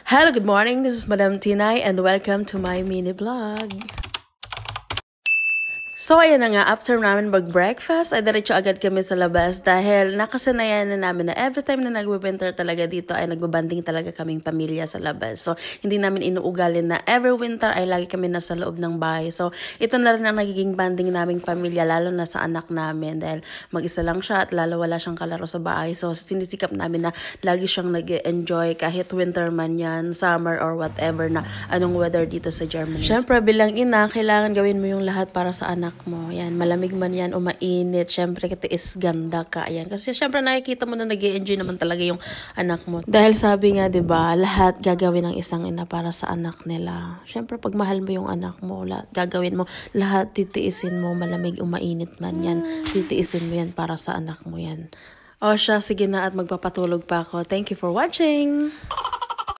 Hello, good morning. This is Madam Tinay and welcome to my mini vlog. So, ayan na nga, after namin mag-breakfast, ay diretso agad kami sa labas dahil nakasanayan na namin na every time na nag-winter talaga dito ay nagbabanding talaga kaming pamilya sa labas. So, hindi namin inuugalin na every winter ay lagi kami nasa loob ng bahay. So, ito na rin ang nagiging banding naming pamilya, lalo na sa anak namin dahil mag-isa lang siya at lalo wala siyang kalaro sa bahay. So, sinisikap namin na lagi siyang nag-enjoy kahit winter man yan, summer or whatever na anong weather dito sa Germany. Siyempre, bilang ina, kailangan gawin mo yung lahat para sa anak mo. Yan, malamig man yan o mainit. Siyempre, katiis ganda ka. Yan. Kasi siyempre, nakikita mo na nag-i-enjoy naman talaga yung anak mo. Dahil sabi nga, 'di ba, lahat gagawin ng isang ina para sa anak nila. Siyempre, pag mahal mo yung anak mo, lahat gagawin mo, lahat titiisin mo, malamig o mainit man yan. Titiisin mo yan para sa anak mo yan. O siya, sige na at magpapatulog pa ako. Thank you for watching!